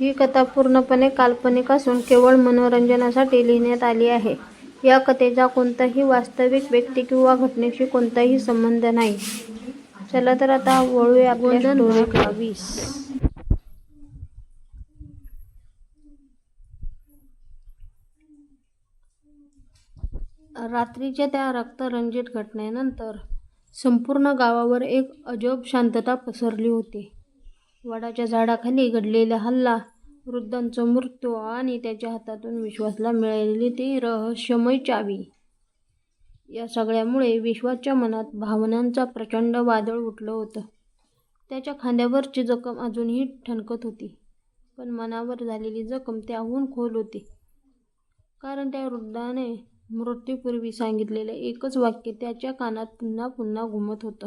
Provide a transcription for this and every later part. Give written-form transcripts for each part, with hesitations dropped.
ही कथा पूर्णपणे काल्पनिक असून केवळ मनोरंजनासाठी लिहिण्यात आली आहे. या कथेचा कोणत्याही वास्तविक व्यक्ती किंवा घटनेशी कोणताही संबंध नाही. चला तर आता वळूया आपल्या स्टोरीकडे. रात्रीच्या त्या रक्तरंजित घटनेनंतर संपूर्ण गावावर एक अजब शांतता पसरली होती. वडाच्या झाडाखाली घडलेला हल्ला, वृद्धांचा मृत्यू आणि त्याच्या हातातून विश्वासला मिळालेली ती रहस्यमय चावी, या सगळ्यामुळे विश्वासच्या मनात भावनांचा प्रचंड वादळ उठलं होतं. त्याच्या खांद्यावरची जखम अजूनही ठणकत होती, पण मनावर झालेली जखम त्याहून खोल होती. कारण त्या वृद्धाने मृत्यूपूर्वी सांगितलेलं एकच वाक्य त्याच्या कानात पुन्हा पुन्हा घुमत होतं.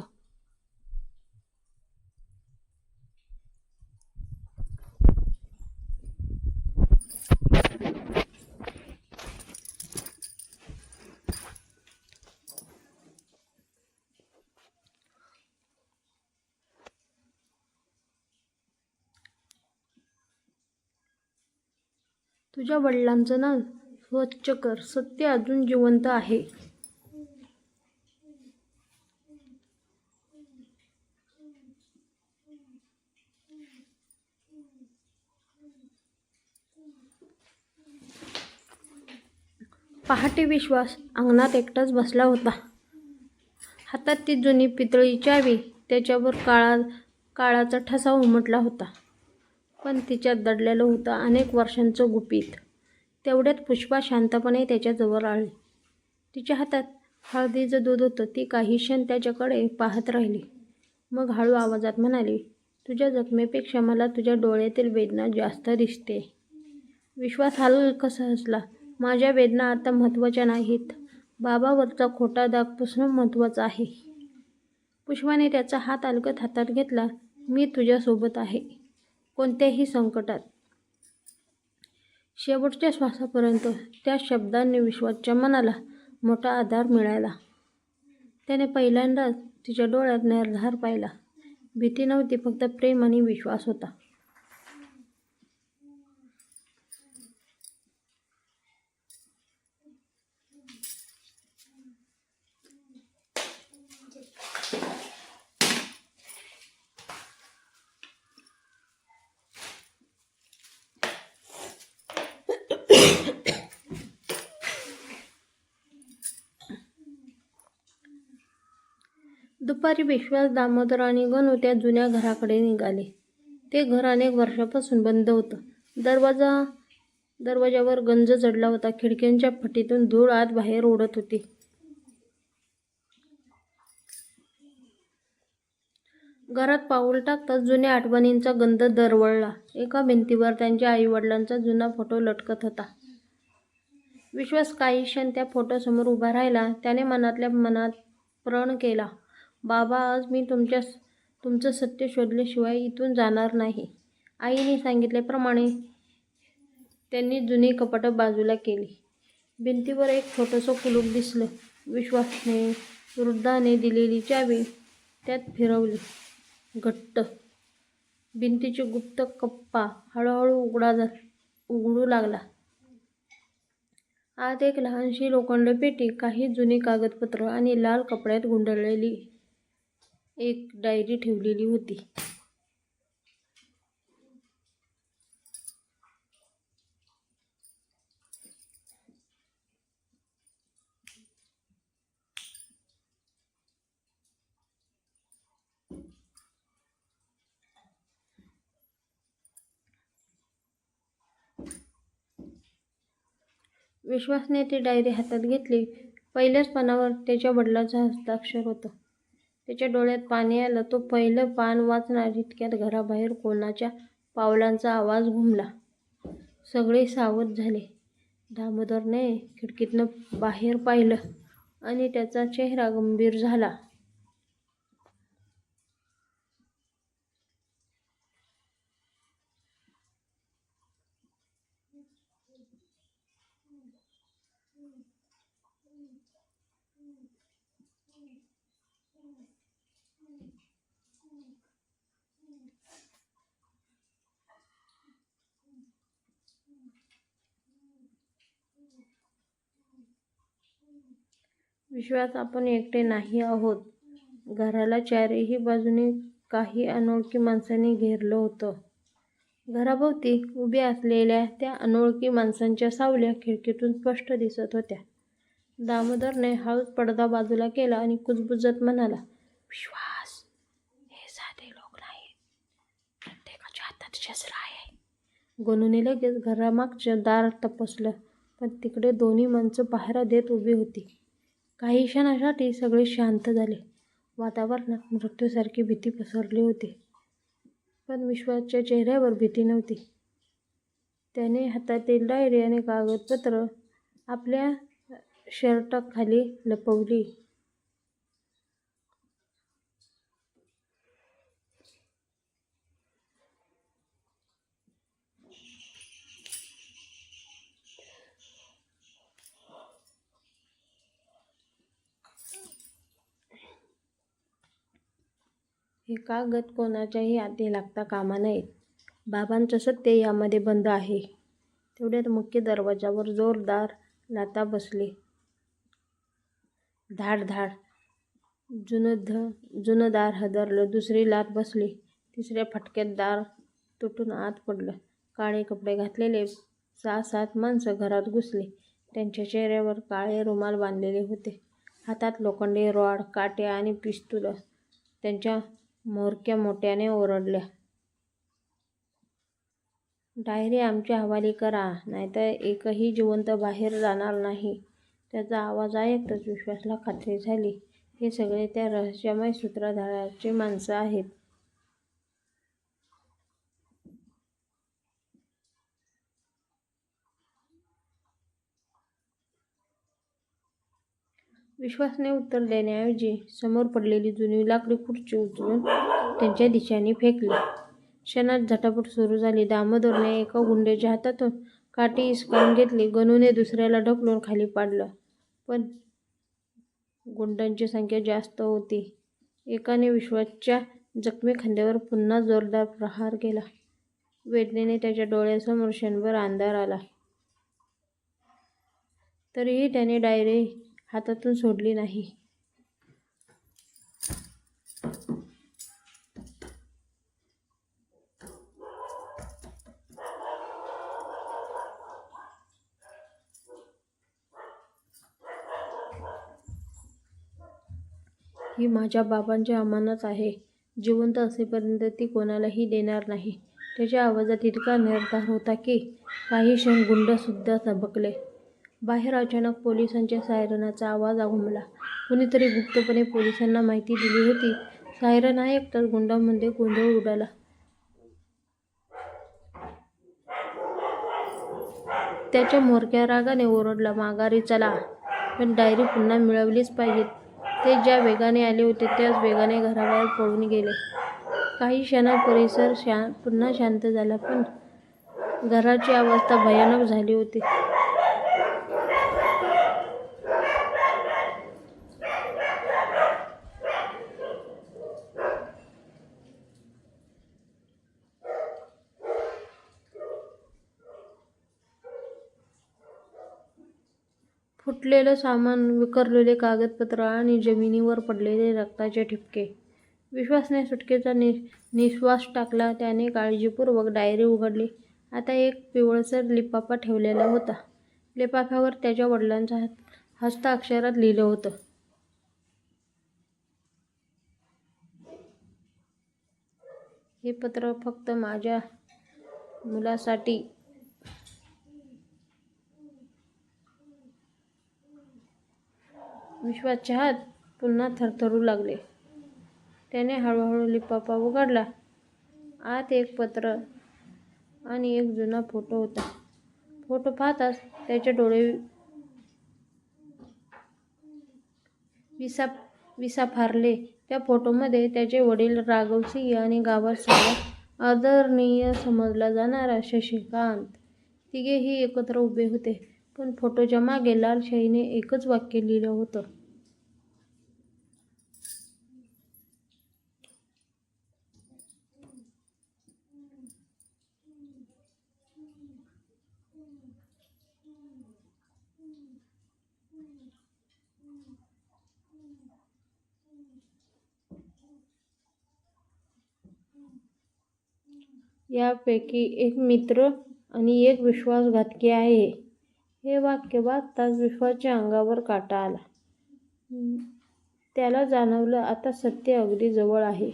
तुझ्या वडिलांचं नाव स्वच्छ कर, सत्य अजून जिवंत आहे. पहाटे विश्वास अंगणात एकटाच बसला होता. हातात ती जुनी पितळी चावी, त्याच्यावर काळाचा ठसा उमटला होता. पण तिच्यात दडलेलं होतं अनेक वर्षांचं गुपित. तेवढ्यात पुष्पा शांतपणे त्याच्याजवळ आली. तिच्या हातात हळदीचं दूध होतं. ती काही क्षण त्याच्याकडे पाहत राहिली, मग हळू आवाजात म्हणाली, तुझ्या जखमेपेक्षा मला तुझ्या डोळ्यातील वेदना जास्त दिसते. विश्वास हलकसा हसला, माझ्या वेदना आता महत्त्वाच्या नाहीत. बाबावरचा खोटा दाग पुसणं महत्त्वाचं आहे. पुष्पाने त्याचा हात अलगद हातात घेतला. मी तुझ्यासोबत आहे, कोणत्याही संकटात. शेवटच्या श्वासापर्यंत. त्या शब्दांनी विश्वासच्या मनाला मोठा आधार मिळाला. त्याने पहिल्यांदाच तिच्या डोळ्यात निर्धार पाहिला. भीती नव्हती, फक्त प्रेम आणि विश्वास होता. दुपारी विश्वास, दामोदर आणि गणू त्या जुन्या घराकडे निघाले. ते घर अनेक वर्षांपासून बंद होतं. दरवाजावर गंज चढला होता. खिडक्यांच्या फटीतून धूळ आत बाहेर उडत होती. घरात पाऊल टाकताच जुन्या आठवणींचा गंध दरवळला. एका भिंतीवर त्यांच्या आईवडिलांचा जुना फोटो लटकत होता. विश्वास काही क्षण त्या फोटोसमोर उभा राहिला. त्याने मनातल्या मनात प्रण केला, बाबा, आज मी तुमचं सत्य शोधल्याशिवाय इथून जाणार नाही. आईने सांगितल्याप्रमाणे त्यांनी जुनी कपाटं बाजूला केली. भिंतीवर एक छोटंसं कुलूप दिसलं. विश्वासने वृद्धाने दिलेली चावी त्यात फिरवली. घट्ट. भिंतीची गुप्त कप्पा हळूहळू उघडू लागला. आत एक लहानशी लोखंडी पेटी, काही जुनी कागदपत्रं आणि लाल कपड्यात गुंडाळलेली एक डायरी ठेवलेली होती. विश्वासने ती डायरी हातात घेतली. पहिल्याच पानावर त्याच्या वडिलांचं हस्ताक्षर होतं. त्याच्या डोळ्यात पाणी आलं. तो पहिलं पान वाचणार इतक्यात घराबाहेर कोणाच्या पावलांचा आवाज घुमला. सगळे सावध झाले. दामोदरने खिडकीतनं बाहेर पाहिलं आणि त्याचा चेहरा गंभीर झाला. विश्वास, आपण एकटे नाही आहोत. घराला चारही बाजूने काही अनोळखी माणसांनी घेरलं होतं. घराभोवती उभ्या असलेल्या त्या अनोळखी माणसांच्या सावल्या खिडकीतून स्पष्ट दिसत होत्या. दामोदरने हळूच पडदा बाजूला केला आणि कुजबुजत म्हणाला, विश्वास, हे साधे लोक नाहीत. प्रत्येकाच्या हातात शस्त्र आहे. गणूने लगेच घरामागचं दार तपासलं, पण तिकडे दोन्ही माणसं पहारा देत उभी होती. काही क्षणासाठी सगळे शांत झाले. वातावरणात मृत्यूसारखी भीती पसरली होती. पण विश्वासच्या चेहऱ्यावर भीती नव्हती. त्याने हातातील डायरी आणि कागदपत्र आपल्या शर्टाखाली लपवली. हे कागद कोणाच्याही हाती लागता कामा नयेत. बाबांचं सत्य यामध्ये बंद आहे. तेवढ्यात मुख्य दरवाजावर जोरदार लाथा बसली. धाड धाड. जुनं दार हादरलं. दुसरी लाथ बसली. तिसऱ्या फटक्यात दार तुटून आत पडलं. काळे कपडे घातलेले 6-7 माणसं घरात घुसली. त्यांच्या चेहऱ्यावर काळे रुमाल बांधलेले होते. हातात लोखंडी रॉड, काट्या आणि पिस्तूलं. त्यांच्या म्होरक्या मोठ्याने ओरडल्या, डायरी आमच्या हवाली करा, नाहीतर एकही जिवंत बाहेर जाणार नाही. त्याचा आवाज ऐकताच विश्वासला खात्री झाली, हे सगळे त्या रहस्यमय सूत्रधाराची माणसं आहेत. विश्वासने उत्तर देण्याऐवजी समोर पडलेली जुनी लाकडी खुर्ची उचलून त्यांच्या दिशेने फेकली. क्षणात झटापट सुरू झाली. दामोदरने एका गुंड्याच्या हातातून काठी हिसकावून घेतली. गणूने दुसऱ्याला ढकलून खाली पाडलं. पण गुंडांची संख्या जास्त होती. एकाने विश्वासच्या जखमी खांद्यावर पुन्हा जोरदार प्रहार केला. वेदनेने त्याच्या डोळ्यासमोर क्षणभर अंधार आला. तरीही त्याने डायरी हातातून सोडली नाही. ही माझ्या बाबांची अमानत आहे. जिवंत असेपर्यंत ती कोणालाही देणार नाही. त्याच्या आवाजात इतका निर्धार होता की काही क्षण गुंडसुद्धा थबकले. बाहेर अचानक पोलिसांच्या सायरनाचा आवाज घुमला. कुणीतरी गुप्तपणे पोलिसांना माहिती दिली होती. सायरन ऐकताच गुंडांमध्ये गोंधळ उडाला. त्याच्या म्होरक्या रागाने ओरडला, माघारी चला, पण डायरी पुन्हा मिळवलीच पाहिजे. ते ज्या वेगाने आले होते त्याच वेगाने घराबाहेर पळून गेले. काही क्षणात परिसर पुन्हा शांत झाला, पण घराची अवस्था भयानक झाली होती. फुटलेलं सामान, विखरलेले कागदपत्र आणि जमिनीवर पडलेले रक्ताचे ठिपके. विश्वासने सुटकेचा निश्वास टाकला. त्याने काळजीपूर्वक डायरी उघडली. आता एक पिवळसर लिफाफा ठेवलेला होता. लिफाफ्यावर त्याच्या वडिलांच्या हस्ताक्षरात लिहिलं होतं, हे पत्र फक्त माझ्या मुलासाठी. विश्वासचे हात पुन्हा थरथरू लागले. त्याने हळूहळू लिफाफा उघडला. आत एक पत्र आणि एक जुना फोटो होता. फोटो पाहताच त्याचे डोळे विसाफारले. त्या फोटोमध्ये त्याचे वडील राघवसिंह आणि गावात सर्वात आदरणीय समजला जाणारा शशिकांत, तिघेही एकत्र उभे होते. पण फोटोच्या मागे लाल शाईने एकच वाक्य लिहिलं होतं, यापैकी एक मित्र आणि एक विश्वासघातकी आहे. हे वाक्य वाचताच विश्वासच्या अंगावर काटा आला. त्याला जाणवलं आता सत्य अगदी जवळ आहे,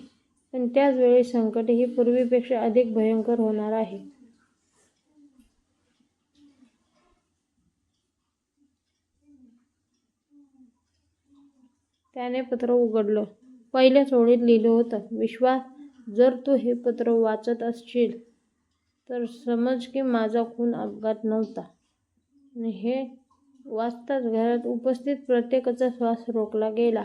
पण त्याच वेळी संकटही पूर्वीपेक्षा अधिक भयंकर होणार आहे. त्याने पत्र उघडलं. पहिल्याच ओळीत लिहिलं होतं, विश्वास, जर तू हे पत्र वाचत असशील तर समज की माझा खून अपघात नव्हता. आणि हे वाचताच घरात उपस्थित प्रत्येकाचा श्वास रोखला गेला.